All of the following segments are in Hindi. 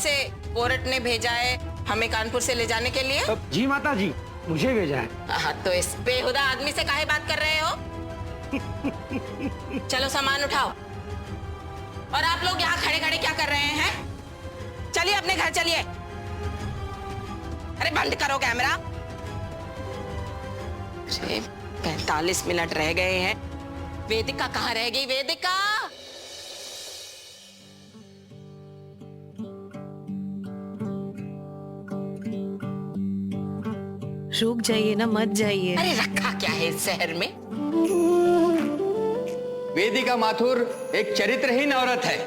से कोर्ट ने भेजा है हमें कानपुर से ले जाने के लिए? जी माता जी, मुझे भेजा है। हाँ, तो इस बेहुदा आदमी से काहे बात कर रहे हो? चलो सामान उठाओ। और आप लोग यहाँ खड़े खड़े क्या कर रहे हैं? चलिए अपने घर चलिए। अरे बंद करो कैमरा। अरे 45 मिनट रह गए हैं। वेदिका कहाँ रह गई? वेदिका रुक जाइए ना, मत जाइए। अरे रखा क्या है इस शहर में? वेदिका माथुर एक चरित्रहीन औरत है,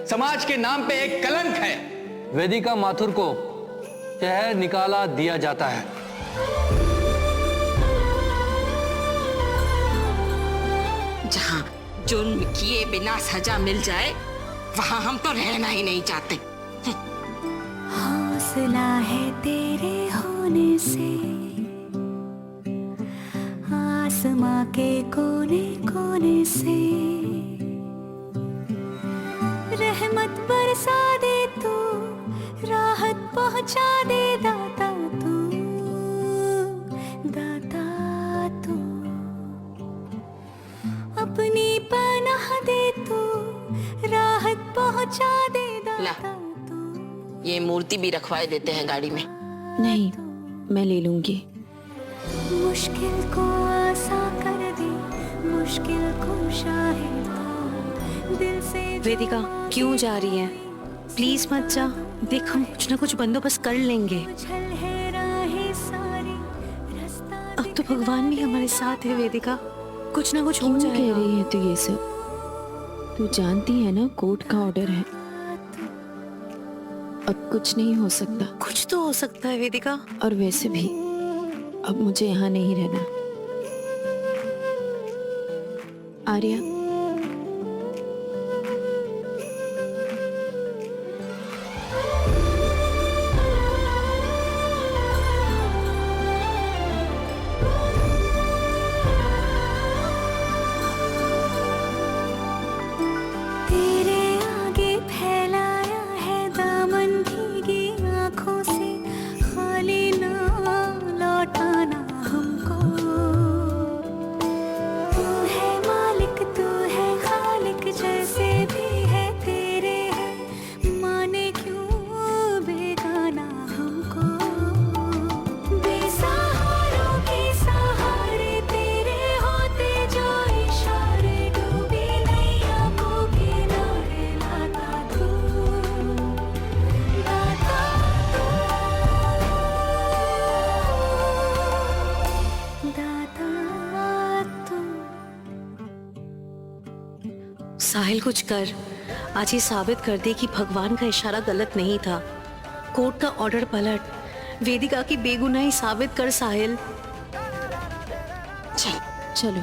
समाज के नाम पे एक कलंक है। वेदिका माथुर को शहर निकाला दिया जाता है। जहां जुर्म किए बिना सजा मिल जाए वहां हम तो रहना ही नहीं चाहते। हौसला है तेरे होने से आसमां के कोने कोने से रहमत बरसा दे तू, राहत पहुंचा दे दाता तू, दाता तू, अपनी पनाह दे तू, राहत पहुंचा दे दाता तू। ये मूर्ति भी रखवाए देते हैं गाड़ी में। नहीं, मैं ले लूंगी। मुश्किल को आसान कर दे, मुश्किल को शाहिद को दिल से। वेदिका क्यों जा रही है? प्लीज मत जा। देख, हम कुछ ना कुछ बंदोबस्त कर लेंगे। अब तो भगवान भी हमारे साथ है वेदिका, कुछ ना कुछ हो जाएगा। कह रही है तू ये सब? तू जानती है ना कोर्ट का ऑर्डर है, अब कुछ नहीं हो सकता। कुछ तो हो सकता है वेदिका। और वैसे भी अब मुझे यहाँ नहीं रहना। आर्या, तेरे आगे फैलाया है दामन भीगी आंखों से, खाली ना लौटाना हमको। तू है मालिक, तू है खालिक, जैसे भी है तेरे है, माने क्यों बेगाना हमको। बेसहारों के सहारे तेरे होते जो इशारे, डूबी नैया को किनारे लाता तू, लाता तू, दाता तू। साहिल कुछ कर, आज ही साबित कर दे कि भगवान का इशारा गलत नहीं था। कोर्ट का ऑर्डर पलट, वेदिका की बेगुनाही साबित कर साहिल। चलो।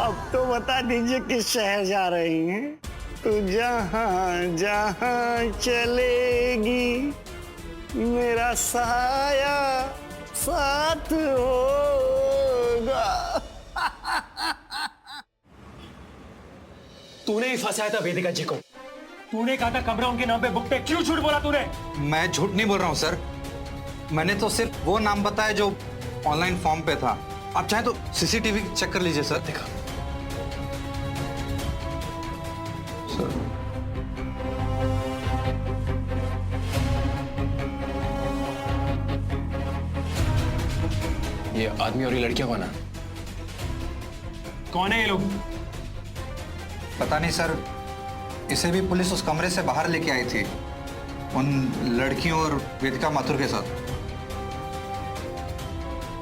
अब तो बता दीजिए किस शहर जा रही हैं? तू जहां जहां चलेगी मेरा साया साथ होगा। तूने ही फंसाया था वेदिका जी को। तूने कहा था कमरा उनके नाम पे बुक पे, क्यों झूठ बोला तूने? मैं झूठ नहीं बोल रहा हूँ सर, मैंने तो सिर्फ वो नाम बताया जो ऑनलाइन फॉर्म पे था। आप चाहे तो सीसीटीवी चेक कर लीजिए सर। देखा सर, ये आदमी और ये लड़कियां कौन है? कौन है ये लोग? पता नहीं सर, इसे भी पुलिस उस कमरे से बाहर लेके आई थी उन लड़कियों और वेदिका माथुर के साथ।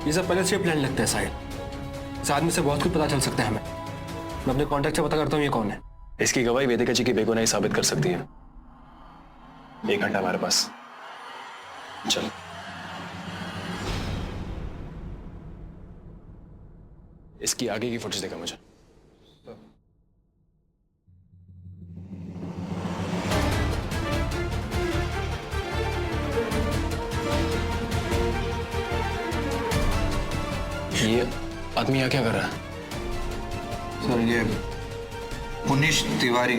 ये सब पहले से प्लान लगता है साहिल। इस आदमी से बहुत कुछ पता चल सकता है हमें। मैं अपने कॉन्टेक्ट से पता करता हूँ ये कौन है। इसकी गवाही वेदिका जी की बेगुनाही साबित कर सकती है। 1 घंटा हमारे पास। चल। इसकी आगे की फोटोज देखा मुझे। ये आदमी यहाँ क्या कर रहा है? ये मुनीश तिवारी,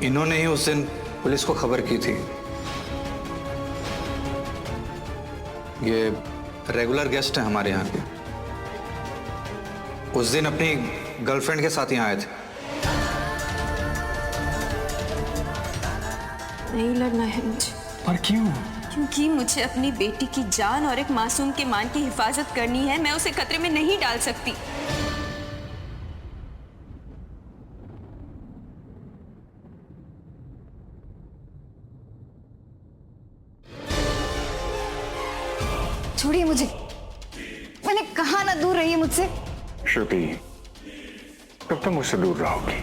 इन्होंने ही उस दिन पुलिस को खबर की थी। ये रेगुलर गेस्ट हैं हमारे यहाँ के। उस दिन अपनी गर्लफ्रेंड के साथ यहाँ आए थे। नहीं लड़ना है मुझे। पर क्यों? क्योंकि मुझे अपनी बेटी की जान और एक मासूम के मान की हिफाजत करनी है। मैं उसे खतरे में नहीं डाल सकती। छोड़िए मुझे, मैंने कहा ना दूर रहिए मुझसे। श्रुति, कब तक मुझसे दूर रहोगी?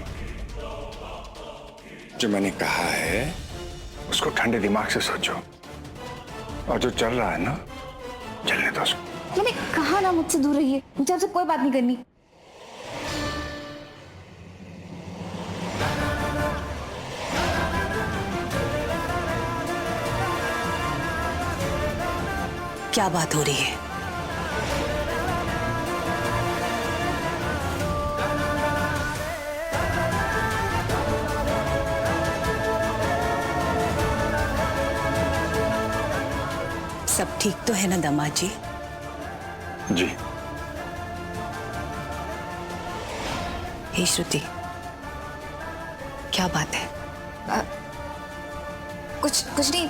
जो मैंने कहा है उसको ठंडे दिमाग से सोचो, और जो चल रहा है ना, चलने दो उसको। मैंने कहा ना मुझसे दूर रहिए, मुझे आपसे कोई बात नहीं करनी। क्या बात हो रही है? सब ठीक तो है ना दामाद जी? जी। हे श्रुति, क्या बात है? कुछ नहीं,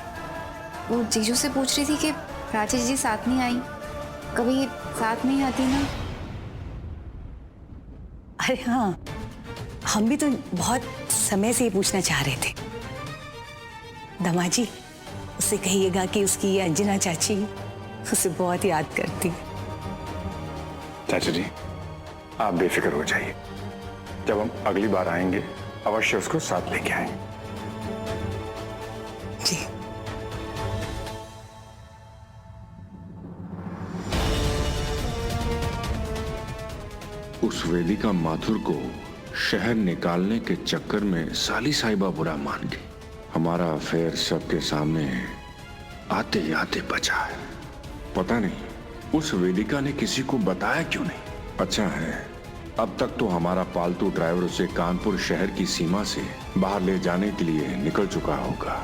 वो जीजू से पूछ रही थी कि राजेश जी साथ नहीं आई, कभी साथ नहीं आती ना। अरे हाँ, हम भी तो बहुत समय से ये पूछना चाह रहे थे। दामाद जी, उससे कहिएगा कि उसकी ये अंजना चाची उसे बहुत याद करती। चाची जी, आप बेफिक्र हो जाइए। जब हम अगली बार आएंगे अवश्य उसको साथ लेके आएंगे। जी। उस वेदिका माथुर को शहर निकालने के चक्कर में साली साहिबा बुरा मान गई। हमारा अफेयर सबके सामने आते ही आते बचा है। पता नहीं उस वेदिका ने किसी को बताया क्यों नहीं। अच्छा है, अब तक तो हमारा पालतू ड्राइवर उसे कानपुर शहर की सीमा से बाहर ले जाने के लिए निकल चुका होगा।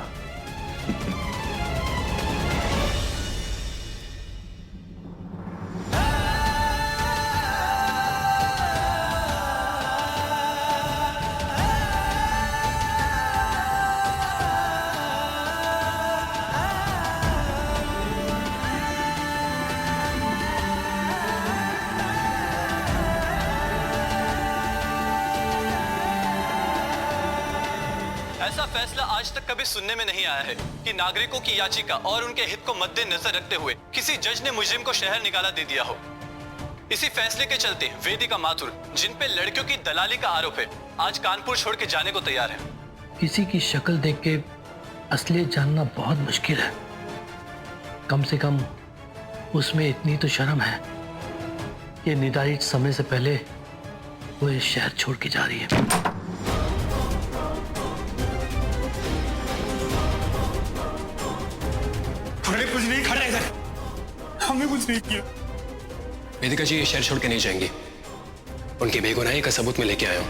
ऐसा फैसला आज तक कभी सुनने में नहीं आया है कि नागरिकों की याचिका और उनके हित को मद्देनजर रखते हुए किसी जज ने मुजरिम को शहर निकाला दे दिया हो। इसी फैसले के चलते वेदिका माथुर, जिन पे लड़कियों की दलाली का आरोप है, आज कानपुर छोड़ के जाने को तैयार है। किसी की शक्ल देख के असलियत जानना बहुत मुश्किल है। कम से कम उसमें इतनी तो शर्म है कि निर्धारित समय से पहले वो इस शहर छोड़ के जा रही है। कुछ नहीं, खड़े इधर। हमने कुछ नहीं किया। वेदिका जी ये शहर छोड़ के नहीं जाएंगी। उनकी बेगुनाही का सबूत मैं लेके आया हूं।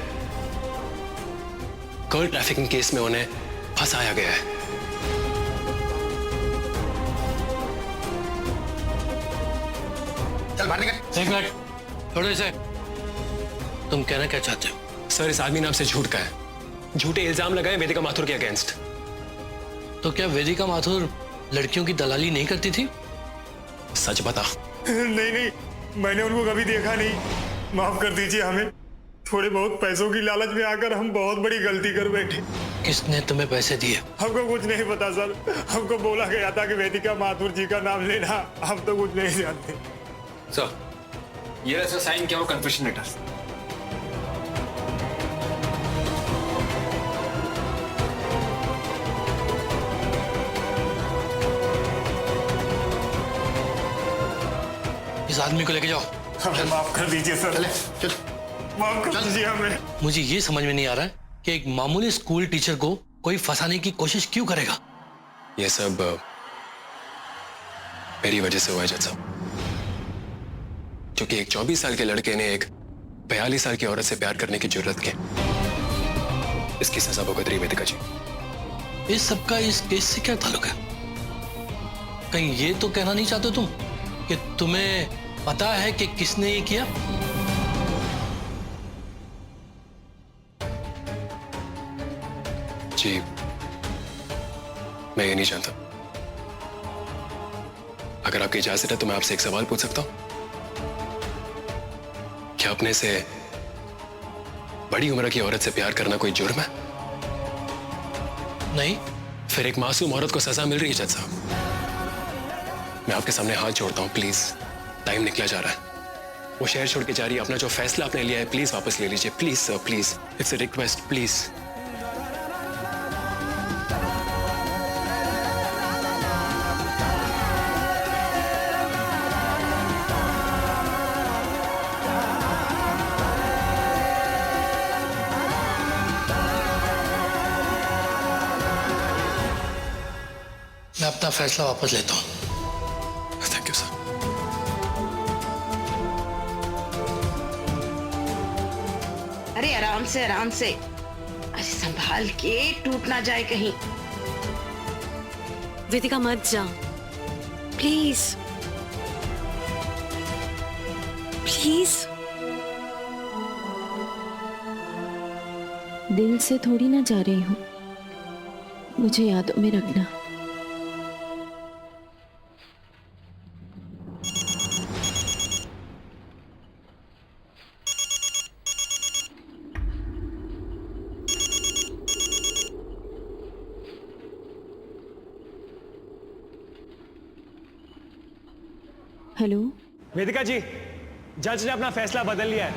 गर्ल ट्रैफिकिंग केस में उन्हें फंसाया गया है। चल बाहर निकल। एक मिनट, थोड़े से। तुम कहना क्या चाहते हो? सर, इस आदमी ने आपसे झूठ कहा है, झूठे इल्जाम लगाए वेदिका माथुर के अगेंस्ट। तो क्या वेदिका माथुर लड़कियों की दलाली नहीं करती थी? सच बता। नहीं, मैंने उनको कभी देखा नहीं। माफ कर दीजिए हमें। थोड़े बहुत पैसों की लालच में आकर हम बहुत बड़ी गलती कर बैठे। किसने तुम्हें पैसे दिए? हमको कुछ नहीं पता सर। हमको बोला गया था कि वेदिका माथुर जी का नाम लेना। हम तो कुछ नहीं जानते। सर, ये रहा साइन किया वो कन्फेशन लेटर। इस आदमी को लेके जाओ। हमें माफ कर दीजिए सर। चल। माफ कर दीजिए हमें। मुझे ये समझ में नहीं आ रहा है कि एक मामूली स्कूल टीचर को कोई फंसाने की कोशिश क्यों करेगा? ये सब मेरी वजह से हुआ है जज साहब। क्योंकि एक 24 साल के लड़के ने एक 42 साल की औरत से प्यार करने की जरूरत क्या? इसकी सजा भुगत रही वेदिका जी। इस सबका इस केस से क्या ताल्लुक है? कहीं ये तो कहना नहीं चाहते तुम कि तुम्हें पता है कि किसने ये किया? जी, मैं ये नहीं जानता। अगर आपकी इजाजत है तो मैं आपसे एक सवाल पूछ सकता हूं? क्या अपने से बड़ी उम्र की औरत से प्यार करना कोई जुर्म है? नहीं। फिर एक मासूम औरत को सजा मिल रही है जज साहब। मैं आपके सामने हाथ जोड़ता हूं, प्लीज, टाइम निकला जा रहा है। वो शहर छोड़ के जा रही है। अपना जो फैसला आपने लिया है प्लीज वापस ले लीजिए। Please sir, please, it's a request, please. मैं अपना फैसला वापस लेता हूं। Thank you sir. अरे आराम से, आराम से। अरे संभाल के, टूट ना जाए कहीं। वेदिका मत जा, प्लीज प्लीज। दिल से थोड़ी ना जा रही हूँ, मुझे यादों में रखना। हेलो वेदिका जी, जज ने अपना फैसला बदल लिया है।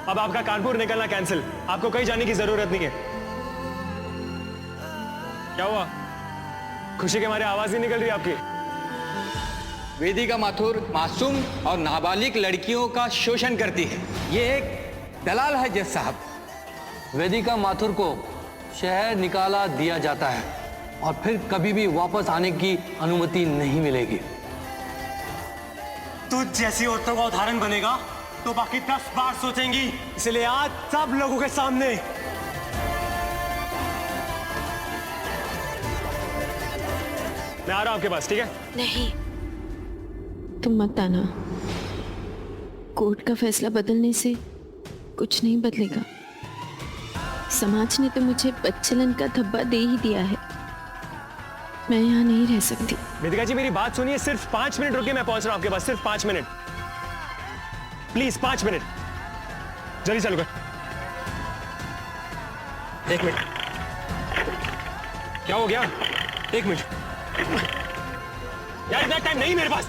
अब आपका कानपुर निकलना कैंसिल। आपको कहीं जाने की जरूरत नहीं है। क्या हुआ? खुशी के मारे आवाज नहीं निकल रही आपकी? वेदिका माथुर मासूम और नाबालिग लड़कियों का शोषण करती है। ये एक दलाल है जज साहब। वेदिका माथुर को शहर निकाला दिया जाता है और फिर कभी भी वापस आने की अनुमति नहीं मिलेगी। तू जैसी औरतों का उदाहरण बनेगा तो बाकी 10 बार सोचेंगी। इसलिए आज सब लोगों के सामने मैं आ रहा हूं आपके पास, ठीक है? नहीं, तुम मत आना। कोर्ट का फैसला बदलने से कुछ नहीं बदलेगा। समाज ने तो मुझे बच्चलन का धब्बा दे ही दिया है। मैं यहाँ नहीं रह सकती। वेदिका जी, मेरी बात सुनिए। सिर्फ 5 मिनट रुकिए, मैं पहुंच रहा हूं आपके पास। सिर्फ 5 मिनट, प्लीज, 5 मिनट। जल्दी चालू कर। 1 मिनट। क्या हो गया? 1 मिनट यार, इतना टाइम नहीं मेरे पास।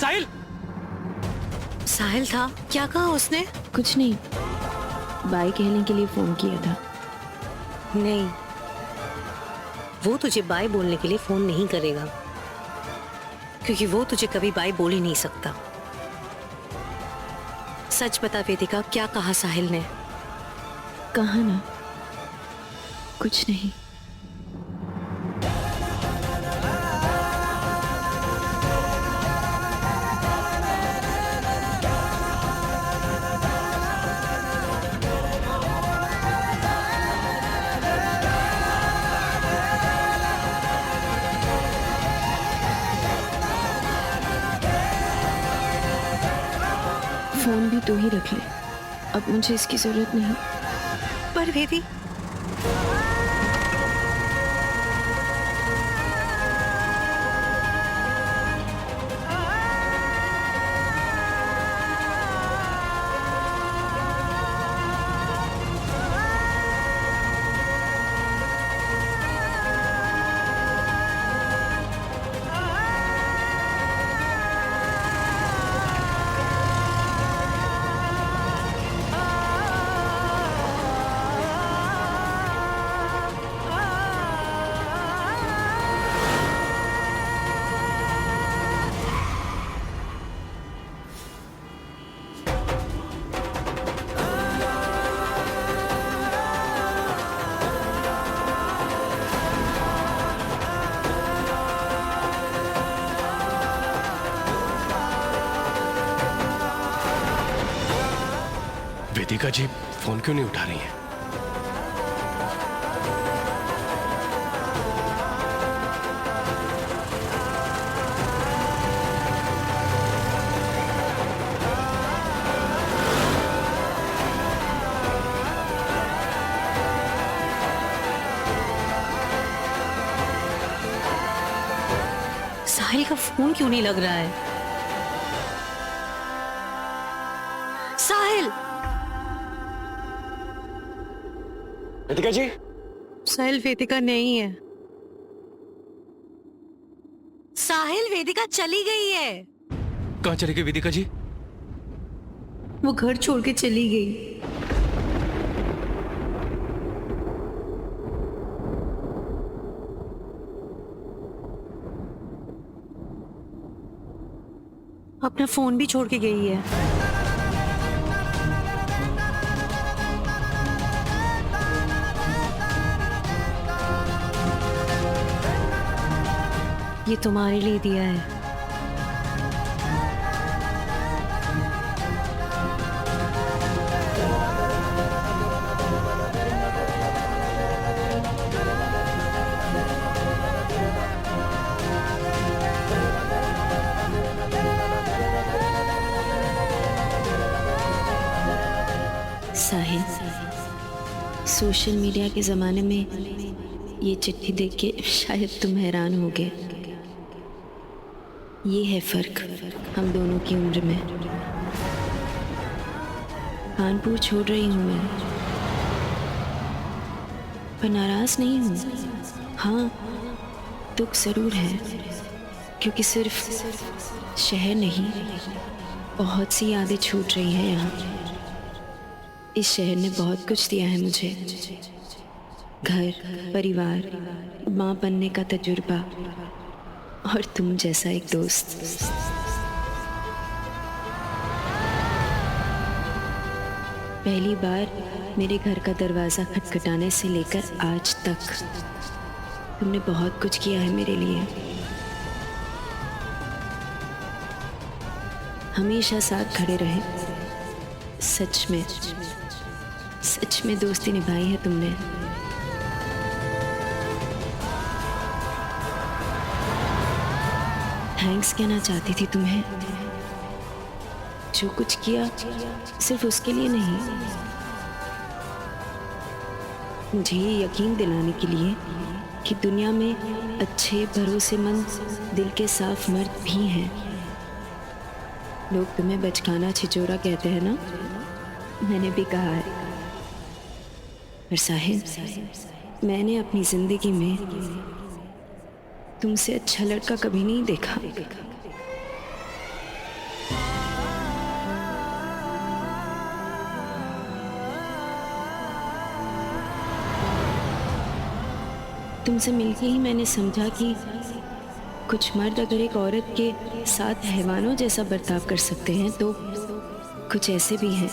साहिल साहिल था? क्या कहा उसने? कुछ नहीं, बाय कहने के लिए फोन किया था। नहीं, वो तुझे बाय बोलने के लिए फोन नहीं करेगा, क्योंकि वो तुझे कभी बाय बोल ही नहीं सकता। सच बता वेदिका, क्या कहा साहिल ने? कहा ना, कुछ नहीं। फोन भी तू ही रख ले, अब मुझे इसकी जरूरत नहीं। पर वेदी, वेदिका जी फोन क्यों नहीं उठा रही हैं? साहिल का फोन क्यों नहीं लग रहा है? साहिल! वेदिका जी? साहिल, वेदिका नहीं है। साहिल, वेदिका चली गई है। कहाँ चली गई वेदिका जी? वो घर छोड़ के चली गई। अपना फोन भी छोड़ के गई है। ये तुम्हारे लिए दिया है। साहिल, सोशल मीडिया के ज़माने में ये चिट्ठी देख के शायद तुम हैरान होगे। ये है फ़र्क हम दोनों की उम्र में। कानपुर छोड़ रही हूँ मैं, पर नाराज़ नहीं हूँ। हाँ, दुख ज़रूर है, क्योंकि सिर्फ शहर नहीं, बहुत सी यादें छूट रही हैं यहाँ। इस शहर ने बहुत कुछ दिया है मुझे, घर, परिवार, माँ बनने का तजुर्बा और तुम जैसा एक दोस्त। पहली बार मेरे घर का दरवाज़ा खटखटाने से लेकर आज तक तुमने बहुत कुछ किया है मेरे लिए। हमेशा साथ खड़े रहे। सच में दोस्ती निभाई है तुमने। थैंक्स कहना चाहती थी तुम्हें। जो कुछ किया सिर्फ उसके लिए नहीं, मुझे ये यकीन दिलाने के लिए कि दुनिया में अच्छे, भरोसेमंद, दिल के साफ मर्द भी हैं। लोग तुम्हें बचकाना छिचोरा कहते हैं ना, मैंने भी कहा है। पर साहिल, मैंने अपनी जिंदगी में तुमसे अच्छा लड़का कभी नहीं देखा। तुमसे मिलके ही मैंने समझा कि कुछ मर्द अगर एक औरत के साथ हैवानों जैसा बर्ताव कर सकते हैं, तो कुछ ऐसे भी हैं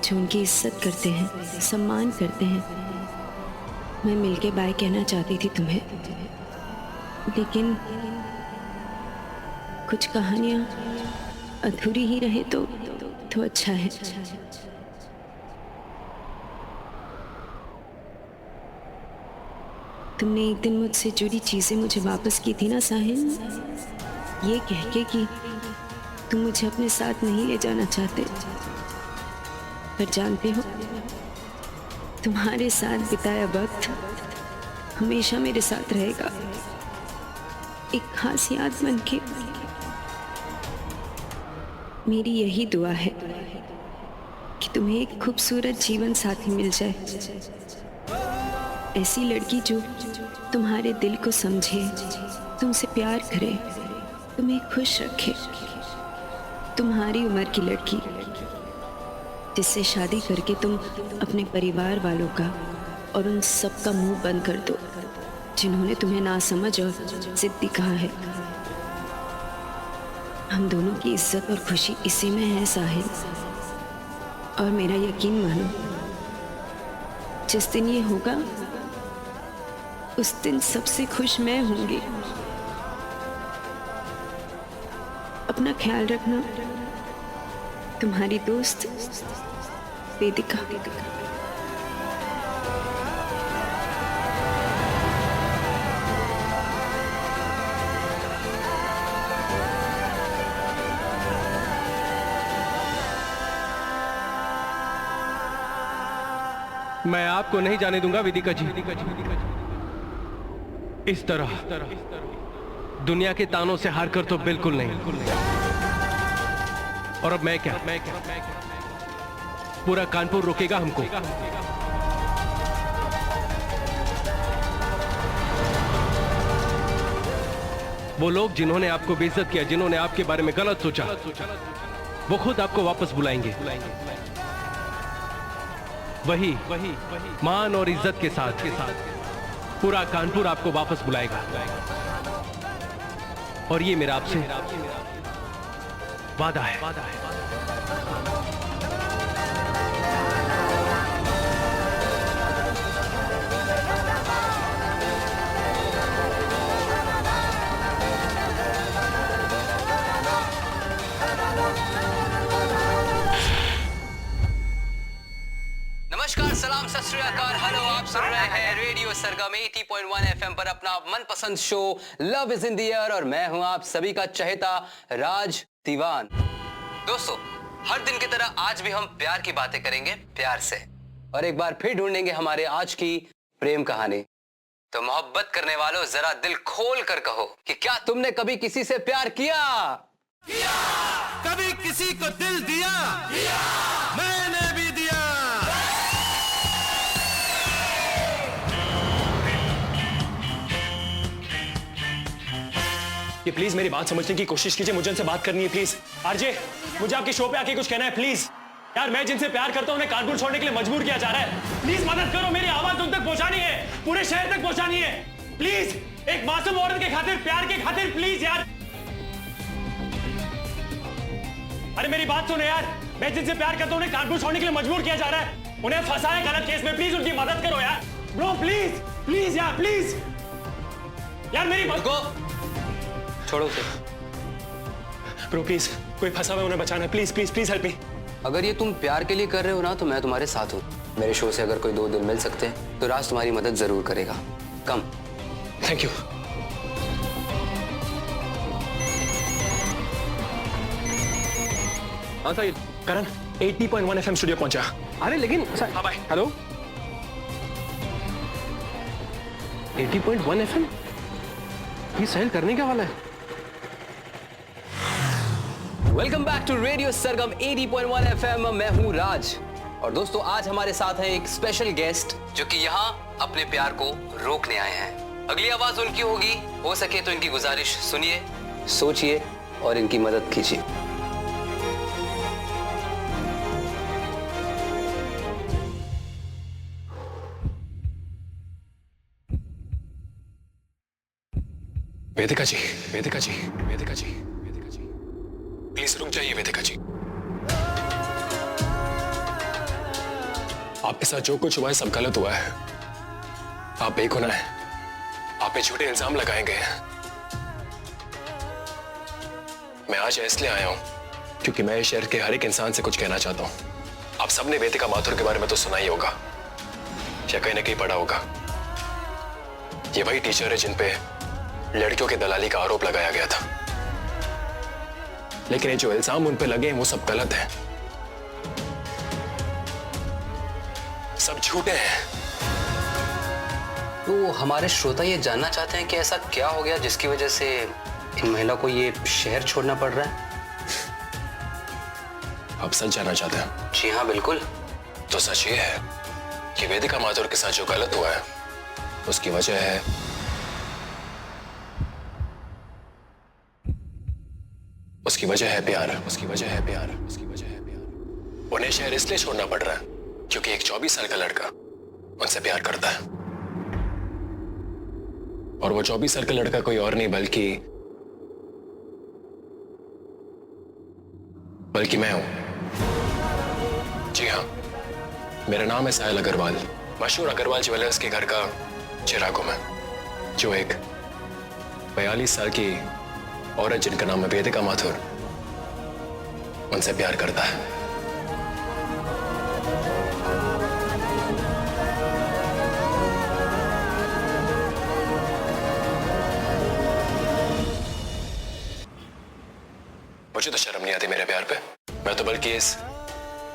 जो उनकी इज्जत करते हैं, सम्मान करते हैं। मैं मिलके बाय कहना चाहती थी तुम्हें, लेकिन कुछ कहानियां अधूरी ही रहे तो अच्छा है। तुमने एक दिन मुझसे जुड़ी चीजें मुझे वापस की थी ना साहिल, ये कह के कि तुम मुझे अपने साथ नहीं ले जाना चाहते। पर जानते हो, तुम्हारे साथ बिताया वक्त हमेशा मेरे साथ रहेगा, एक खास याद बन के। मेरी यही दुआ है कि तुम्हें एक खूबसूरत जीवन साथी मिल जाए, ऐसी लड़की जो तुम्हारे दिल को समझे, तुमसे प्यार करे, तुम्हें खुश रखे। तुम्हारी उम्र की लड़की जिससे शादी करके तुम अपने परिवार वालों का और उन सब का मुंह बंद कर दो जिन्होंने तुम्हें नासमझ और जिद्दी कहा है। हम दोनों की इज्जत और खुशी इसी में है साहिल, और मेरा यकीन मानो, जिस दिन ये होगा उस दिन सबसे खुश मैं होंगी। अपना ख्याल रखना, तुम्हारी दोस्त वेदिका। मैं आपको नहीं जाने दूंगा वेदिका जी। इस तरह दुनिया के तानों से हार कर तो बिल्कुल नहीं। और अब मैं क्या? पूरा कानपुर रोकेगा हमको। वो लोग जिन्होंने आपको बेइज्जत किया, जिन्होंने आपके बारे में गलत सोचा, वो खुद आपको वापस बुलाएंगे। वही मान और इज्जत के साथ पूरा कानपुर आपको वापस बुलाएगा। और ये मेरा आपसे वादा है। नमस्कार, सलाम, सत श्री अकाल, हेलो। आप सुन रहे हैं रेडियो सरगम 80.1 FM पर अपना मनपसंद show love is in the air और मैं हूं आप सभी का चहेता राज दीवान। दोस्तों, हर दिन की तरह आज भी हम प्यार की बातें करेंगे, प्यार से, और एक बार फिर ढूंढेंगे हमारे आज की प्रेम कहानी। तो मोहब्बत करने वालों, जरा दिल खोल कर कहो कि क्या तुमने कभी किसी से प्यार किया? कभी किसी को दिल दिया? मैंने भी दिया। ये प्लीज मेरी बात समझने की कोशिश कीजिए, मुझे उनसे बात करनी है प्लीज। आरजे, मुझे आपके शो पे आके कुछ कहना है प्लीज। यार, मैं जिनसे प्यार करता हूं उन्हें कानपुर छोड़ने के लिए मजबूर किया जा रहा है। प्लीज मदद करो, मेरी आवाज उन तक पहुंचानी है, पूरे शहर तक पहुंचानी है प्लीज। एक मासूम औरत के खातिर, प्यार के खातिर, प्लीज यार। अरे मेरी बात सुनो यार, मैं जिनसे प्यार करता हूं उन्हें कानपुर छोड़ने के लिए मजबूर किया जा रहा है, उन्हें फंसा है गलत केस में। प्लीज उनकी मदद करो यार ब्रो, प्लीज प्लीज यार, प्लीज यार, मेरी बात को छोड़ो उसे। ब्रो प्लीज, कोई फंसा हुआ, उन्हें बचाना है, please please please help me. अगर ये तुम प्यार के लिए कर रहे हो ना, तो मैं तुम्हारे साथ हूँ। मेरे शो से अगर कोई दो दिल मिल सकते हैं तो राज तुम्हारी मदद जरूर करेगा। कम। Thank you. हाँ साहिल, करण 80.1 FM स्टूडियो पहुंचा। अरे लेकिन हाँ भाई। Hello, 80.1 FM? ये साहिल करने क्या वाला है? Welcome back to radio Sargam 80.1 FM। मैं हूं राज और दोस्तों, आज हमारे साथ है एक स्पेशल गेस्ट जो कि यहाँ अपने प्यार को रोकने आए हैं। अगली आवाज उनकी होगी, हो सके तो इनकी गुजारिश सुनिए, सोचिए और इनकी मदद कीजिए। वेदिका जी, वेदिका जी, वेदिका जी, वेदिका जी, प्लीज रुक जाइए वेदिका जी। आपके साथ जो कुछ हुआ है सब गलत हुआ है। आप बेगुनाह हैं, आप पे झूठे इल्जाम लगाए गए हैं। मैं आज इसलिए आया हूं क्योंकि मैं इस शहर के हर एक इंसान से कुछ कहना चाहता हूं। आप सबने वेदिका माथुर के बारे में तो सुना ही होगा या कहीं ना कहीं पढ़ा होगा। ये वही टीचर है जिन पे लड़कियों की दलाली का आरोप लगाया गया था, लेकिन ये जो इल्जाम उन पे लगे हैं वो सब गलत है, सब झूठे हैं। तो हमारे श्रोता ये जानना चाहते हैं कि ऐसा क्या हो गया जिसकी वजह से इन महिला को ये शहर छोड़ना पड़ रहा है। आप सच जानना चाहते हैं? जी हाँ, बिल्कुल। तो सच ये है कि वेदिका माथुर के साथ जो गलत हुआ है उसकी वजह है प्यार। उसकी वजह है प्यार। उन्हें शहर इसलिए छोड़ना पड़ रहा है क्योंकि एक 24 साल का लड़का उनसे प्यार करता है, और वो 24 साल का लड़का कोई और नहीं बल्कि मैं हूं। जी हाँ, मेरा नाम है साहिल अग्रवाल, मशहूर अग्रवाल ज्वेलर्स के घर का चिराग हूं मैं, जो एक 42 साल की औरत जिनका नाम है वेदिका माथुर उनसे प्यार करता है। नहीं आती मेरे प्यार पे। मैं तो बल्कि इस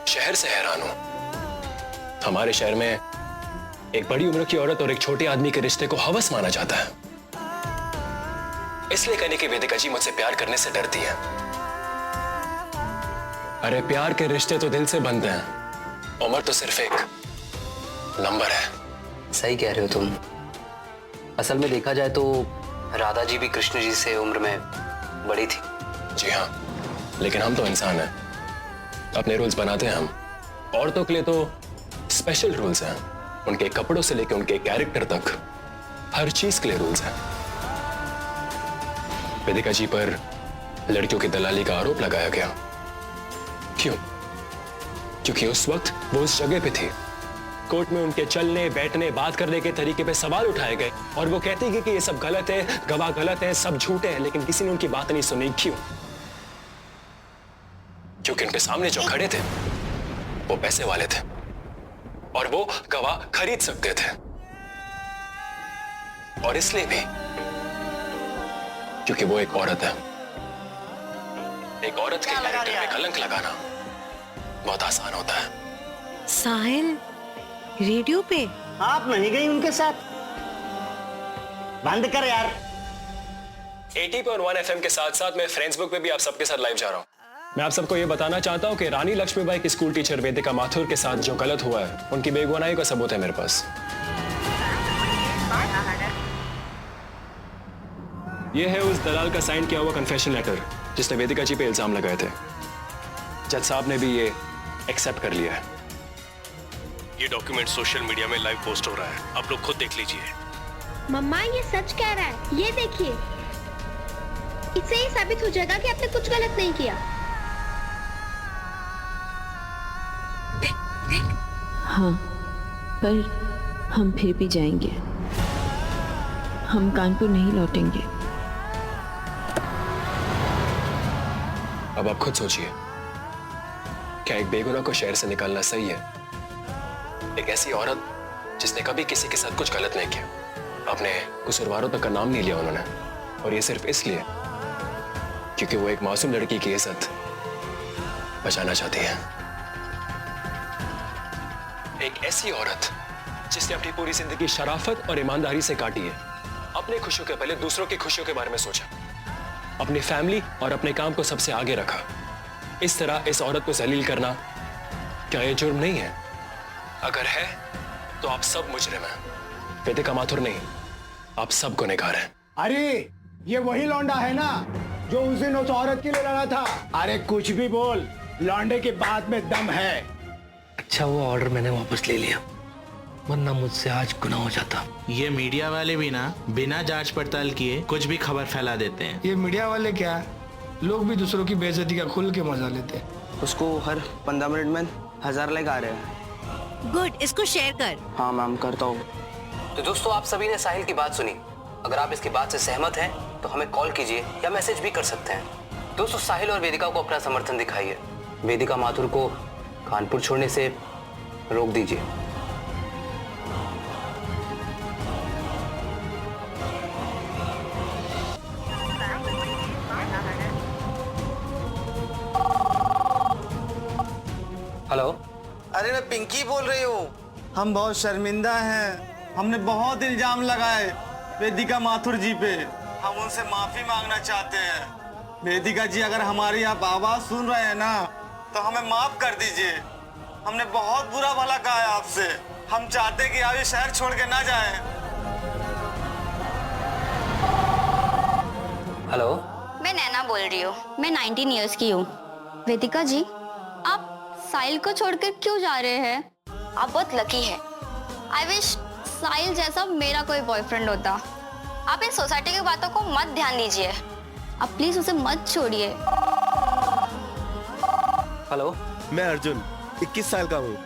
शहर से हैरान हूं। हमारे शहर में एक बड़ी उम्र की औरत और एक छोटे आदमी के रिश्ते को हवस माना जाता है। इसलिए कहने की वेदिका जी मुझसे प्यार करने से डरती है। अरे प्यार के रिश्ते तो दिल से बनते हैं, उम्र तो सिर्फ एक नंबर है। सही कह रहे हो तुम। असल में देखा जाए तो राधा जी भी कृष्ण जी से उम्र में बड़ी थी। जी हाँ, लेकिन हम तो इंसान हैं, अपने रूल्स बनाते हैं हम। औरतों के लिए तो स्पेशल रूल्स हैं, उनके कपड़ों से लेकर उनके कैरेक्टर तक हर चीज के लिए रूल्स हैं। वेदिका जी पर लड़कियों की दलाली का आरोप लगाया गया। क्यों? क्योंकि उस वक्त वो उस जगह पे थी। कोर्ट में उनके चलने बैठने बात करने के तरीके पे सवाल उठाए गए और वो कहती है कि ये सब गलत है, गवाह गलत है, सब झूठे हैं, लेकिन किसी ने उनकी बात नहीं सुनी। क्यों? क्योंकि उनके सामने जो खड़े थे वो पैसे वाले थे और वो गवाह खरीद सकते थे। और इसलिए भी क्योंकि वो एक औरत है। एक औरत के कैरेक्टर में कलंक लगाना बहुत आसान होता है। साहिल रेडियो पे आप नहीं गई उनके साथ? बंद कर यार। 80.1 FM के साथ साथ मैं फेसबुक पे भी आप सबके साथ लाइव जा रहा हूँ। मैं आप सबको ये बताना चाहता हूँ कि रानी लक्ष्मीबाई की स्कूल टीचर वेदिका माथुर के साथ जो गलत हुआ है, उनकी बेगुनाही का सबूत है मेरे पास। यह है उस दलाल का साइन किया हुआ कन्फेशन लेटर जिसने वेदिका जी पे इल्जाम लगाए थे। जज साहब ने भी ये एक्सेप्ट कर लिया है। ये डॉक्यूमेंट सोशल मीडिया में लाइव पोस्ट हो रहा है, आप लोग खुद देख लीजिए। मम्मा ये सच कह रहा है, ये देखिए। इससे ही साबित हो जाएगा कि आपने कुछ गलत नहीं किया। हाँ, पर हम फिर भी जाएंगे। हम कानपुर नहीं लौटेंगे। अब आप खुद सोचिए, क्या एक बेगुनाह को शहर से निकालना सही है? एक ऐसी औरत जिसने कभी किसी के साथ कुछ गलत नहीं किया, अपने कसूरवारों तक का नाम नहीं लिया उन्होंने, और ये सिर्फ इसलिए क्योंकि वो एक मासूम लड़की की इज्जत बचाना चाहती है। एक ऐसी औरत जिसने अपनी पूरी जिंदगी शराफत और ईमानदारी से काटी है, अपनी खुशियों के पहले दूसरों की खुशियों के बारे में सोचा, अपनी फैमिली और अपने काम को सबसे आगे रखा। इस तरह इस औरत को जलील करना क्या ये जुर्म नहीं है? अगर है तो आप सब मुजरिम हैं। वेदिका माथुर नहीं, आप सब गुनहगार हैं। अरे ये वही लौंडा है ना जो उस दिन उस औरत के लिए लड़ा था। अरे कुछ भी बोल, लौंडे के बात में दम है। अच्छा वो ऑर्डर मैंने वापस ले लिया, वरना मुझसे आज गुनाह हो जाता। ये मीडिया वाले भी ना बिना जांच पड़ताल किए कुछ भी खबर फैला देते हैं। ये मीडिया वाले क्या, लोग भी दूसरों की बेइज्जती का खुल के मजा लेते हैं। उसको हर 15 मिनट में 1000 लाइक आ रहे हैं। गुड, इसको शेयर कर। हाँ मैम, करता हूँ। तो दोस्तों, आप सभी ने साहिल की बात सुनी। अगर आप इसकी बात से सहमत हैं तो हमें कॉल कीजिए या मैसेज भी कर सकते हैं। दोस्तों, साहिल और वेदिका को अपना समर्थन दिखाइए। वेदिका माथुर को कानपुर छोड़ने से रोक दीजिए। हेलो। अरे मैं पिंकी बोल रही हूँ। हम बहुत शर्मिंदा हैं। हमने बहुत इल्जाम लगाए वेदिका माथुर जी पे। हम उनसे माफी मांगना चाहते हैं। वेदिका जी, अगर हमारी आप आवाज सुन रहे हैं ना तो हमें माफ कर दीजिए। हमने बहुत बुरा भला कहा है आपसे। हम चाहते हैं कि आप ये शहर छोड़ के ना जाएं। हेलो, मैं नैना बोल रही हूँ। मैं 19 इयर्स की हूँ। वेदिका जी, आप साहिल को छोड़कर क्यों जा रहे हैं? आप बहुत लकी है। आई विश साहिल जैसा मेरा कोई बॉयफ्रेंड होता। आप इन सोसाइटी की बातों को मत ध्यान दीजिए। आप प्लीज उसे मत छोड़िए। हेलो, मैं अर्जुन 21 साल का हूँ।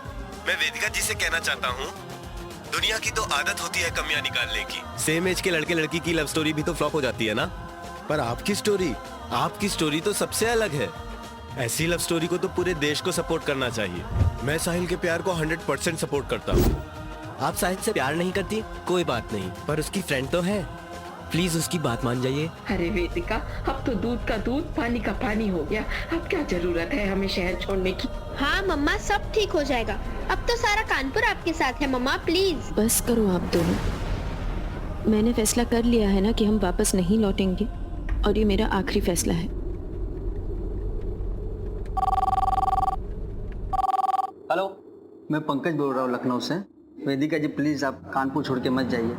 मैं वेदिका जी से कहना चाहता हूँ, दुनिया की तो आदत होती है कमियां निकालने की। सेम एज के लड़के लड़की की लव स्टोरी भी तो फ्लॉप हो जाती है ना, पर आपकी स्टोरी तो सबसे अलग है। ऐसी लव स्टोरी को तो पूरे देश को सपोर्ट करना चाहिए। मैं साहिल के प्यार को 100% सपोर्ट करता हूँ। आप साहिल से प्यार नहीं करती? कोई बात नहीं, पर उसकी फ्रेंड तो है। प्लीज उसकी बात मान जाइए। अरे वेदिका, अब तो दूध का दूध पानी का पानी हो गया। अब क्या जरूरत है हमें शहर छोड़ने की? हाँ मम्मा, सब ठीक हो जाएगा। अब तो सारा कानपुर आपके साथ है मम्मा, प्लीज। बस करो आप दोनों। मैंने फैसला कर लिया है ना कि हम वापस नहीं लौटेंगे, और ये मेरा आखिरी फैसला है। हेलो, मैं पंकज बोल रहा हूँ लखनऊ से। वेदिका जी प्लीज आप कानपुर छोड़ के मत जाइए।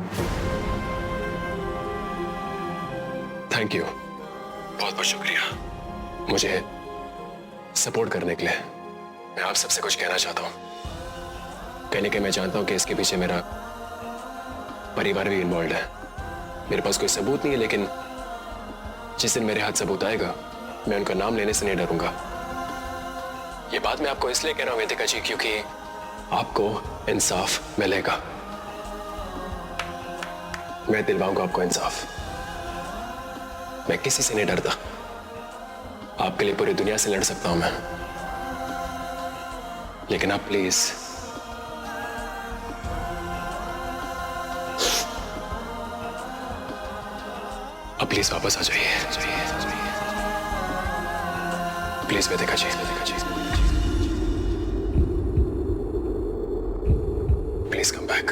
थैंक यू, बहुत बहुत शुक्रिया मुझे सपोर्ट करने के लिए। मैं आप सबसे कुछ कहना चाहता हूँ। कहने के मैं जानता हूँ कि इसके पीछे मेरा परिवार भी इन्वॉल्व है। मेरे पास कोई सबूत नहीं है, लेकिन जिस दिन मेरे हाथ सबूत आएगा मैं उनका नाम लेने से नहीं डरूंगा। ये बात मैं आपको इसलिए कह रहा हूँ वेदिका जी, क्योंकि आपको इंसाफ मिलेगा। मैं दिलवाऊंगा आपको इंसाफ। मैं किसी से नहीं डरता। आपके लिए पूरी दुनिया से लड़ सकता हूं मैं, लेकिन आप प्लीज वापस आ जाइए। Please Vedika ji, please come back.